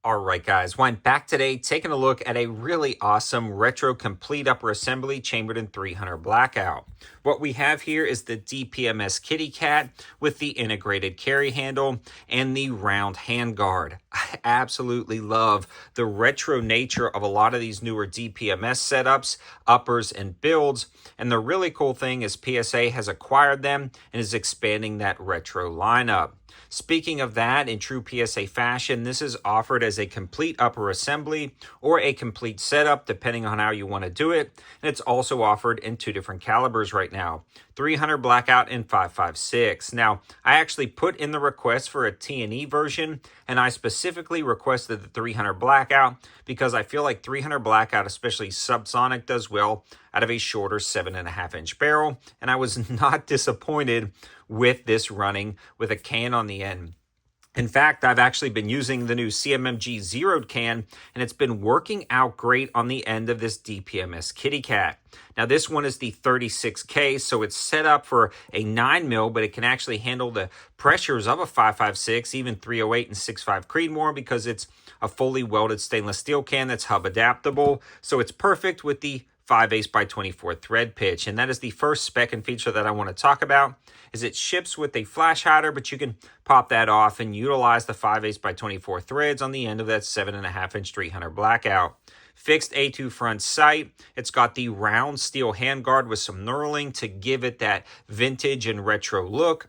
All right, guys, well, I'm back today taking a look at a really awesome retro complete upper assembly chambered in 300 blackout. What we have here is the DPMS kitty cat with the integrated carry handle and the round handguard. I absolutely love the retro nature of a lot of these newer DPMS setups, uppers, and builds. And the really cool thing is PSA has acquired them and is expanding that retro lineup. Speaking of that, in true PSA fashion, this is offered as a complete upper assembly or a complete setup, depending on how you want to do it. And it's also offered in two different calibers right now, 300 blackout and 5.56. Now, I actually put in the request for a T&E version, and I specifically requested the 300 blackout because I feel like 300 blackout, especially subsonic, does well out of a shorter 7.5-inch barrel, and I was not disappointed with this running with a can on the end. In fact, I've actually been using the new CMMG zeroed can, and it's been working out great on the end of this DPMS kitty cat. Now, this one is the 36K, so it's set up for a 9mm, but it can actually handle the pressures of a 5.56, even 308 and 6.5 Creedmoor, because it's a fully welded stainless steel can that's hub adaptable. So it's perfect with the 5/8 by 24 thread pitch, and that is the first spec and feature that I want to talk about. Is it ships with a flash hider, but you can pop that off and utilize the 5/8 by 24 threads on the end of that 7.5-inch 300 blackout. Fixed A2 front sight. It's got the round steel handguard with some knurling to give it that vintage and retro look.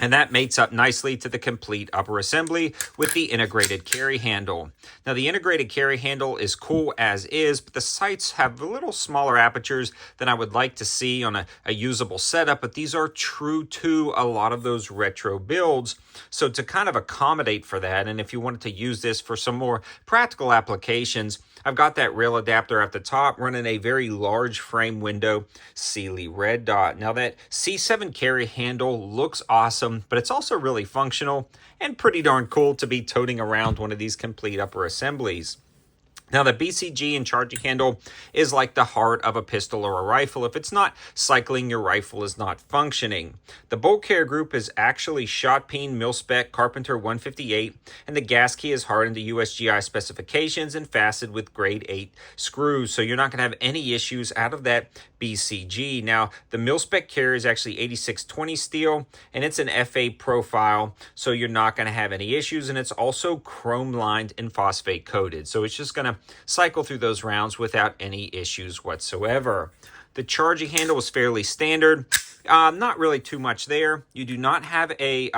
And that mates up nicely to the complete upper assembly with the integrated carry handle. Now, the integrated carry handle is cool as is, but the sights have a little smaller apertures than I would like to see on a usable setup, but these are true to a lot of those retro builds. So to kind of accommodate for that, and if you wanted to use this for some more practical applications, I've got that rail adapter at the top running a very large frame window Sealy red dot. Now, that C7 carry handle looks awesome, but it's also really functional and pretty darn cool to be toting around one of these complete upper assemblies. Now, the BCG and charging handle is like the heart of a pistol or a rifle. If it's not cycling, your rifle is not functioning. The bolt carrier group is actually shot peen mil-spec Carpenter 158, and the gas key is hardened to USGI specifications and fastened with grade 8 screws, so you're not going to have any issues out of that BCG. Now, the mil-spec carrier is actually 8620 steel, and it's an FA profile, so you're not going to have any issues, and it's also chrome-lined and phosphate-coated, so it's just going to cycle through those rounds without any issues whatsoever. The charging handle is fairly standard. Not really too much there. You do not have a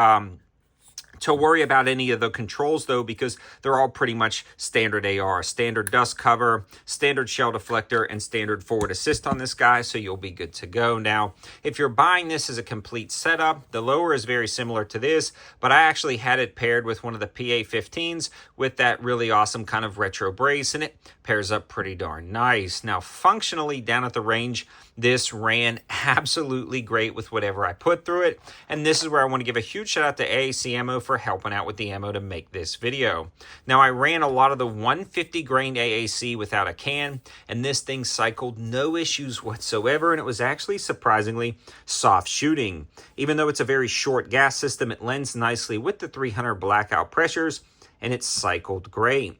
to worry about any of the controls, though, because they're all pretty much standard AR. Standard dust cover, standard shell deflector, and standard forward assist on this guy, so you'll be good to go. Now, if you're buying this as a complete setup, the lower is very similar to this, but I actually had it paired with one of the PA-15s with that really awesome kind of retro brace, and it pairs up pretty darn nice. Now, functionally, down at the range, this ran absolutely great with whatever I put through it, and this is where I want to give a huge shout out to AAC Ammo for helping out with the ammo to make this video. Now, I ran a lot of the 150 grain AAC without a can, and this thing cycled no issues whatsoever, and it was actually surprisingly soft shooting. Even though it's a very short gas system, it lends nicely with the 300 blackout pressures, and it cycled great.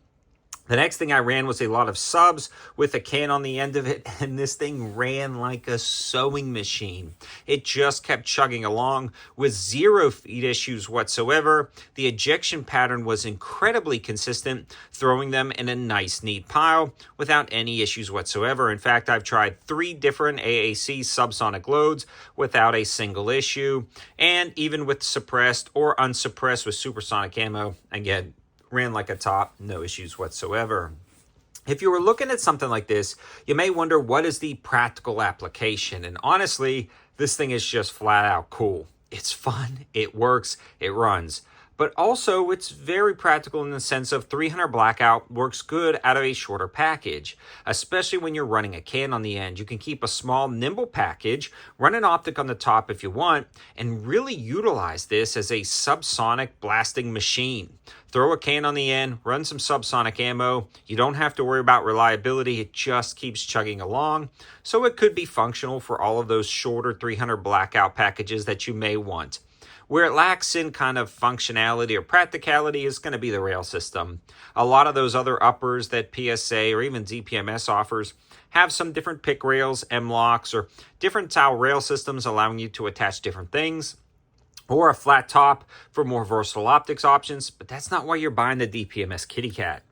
The next thing I ran was a lot of subs with a can on the end of it, and this thing ran like a sewing machine. It just kept chugging along with zero feed issues whatsoever. The ejection pattern was incredibly consistent, throwing them in a nice, neat pile without any issues whatsoever. In fact, I've tried 3 different AAC subsonic loads without a single issue, and even with suppressed or unsuppressed with supersonic ammo, again, ran like a top, no issues whatsoever. If you were looking at something like this, you may wonder, what is the practical application? And honestly, this thing is just flat out cool. It's fun, it works, it runs. But also, it's very practical in the sense of 300 blackout works good out of a shorter package, especially when you're running a can on the end. You can keep a small, nimble package, run an optic on the top if you want, and really utilize this as a subsonic blasting machine. Throw a can on the end, run some subsonic ammo. You don't have to worry about reliability. It just keeps chugging along. So it could be functional for all of those shorter 300 blackout packages that you may want. Where it lacks in kind of functionality or practicality is going to be the rail system. A lot of those other uppers that PSA or even DPMS offers have some different pick rails, M-locks, or different style rail systems allowing you to attach different things, or a flat top for more versatile optics options, but that's not why you're buying the DPMS Kitty Cat.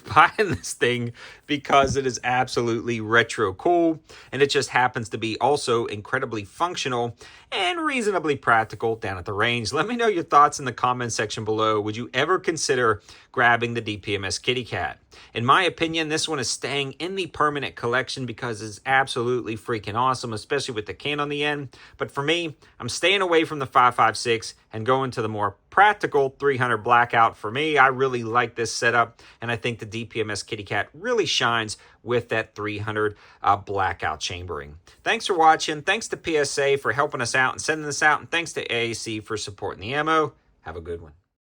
You're buying this thing because it is absolutely retro cool, and it just happens to be also incredibly functional and reasonably practical down at the range. Let me know your thoughts in the comment section below. Would you ever consider grabbing the DPMS Kitty Cat? In my opinion, this one is staying in the permanent collection because it's absolutely freaking awesome, especially with the can on the end. But for me, I'm staying away from the 5.56 and going to the more practical 300 blackout. For me, I really like this setup, and I think the DPMS Kitty Cat really shines with that 300 blackout chambering. Thanks for watching. Thanks to PSA for helping us out and sending this out, and thanks to AAC for supporting the ammo. Have a good one.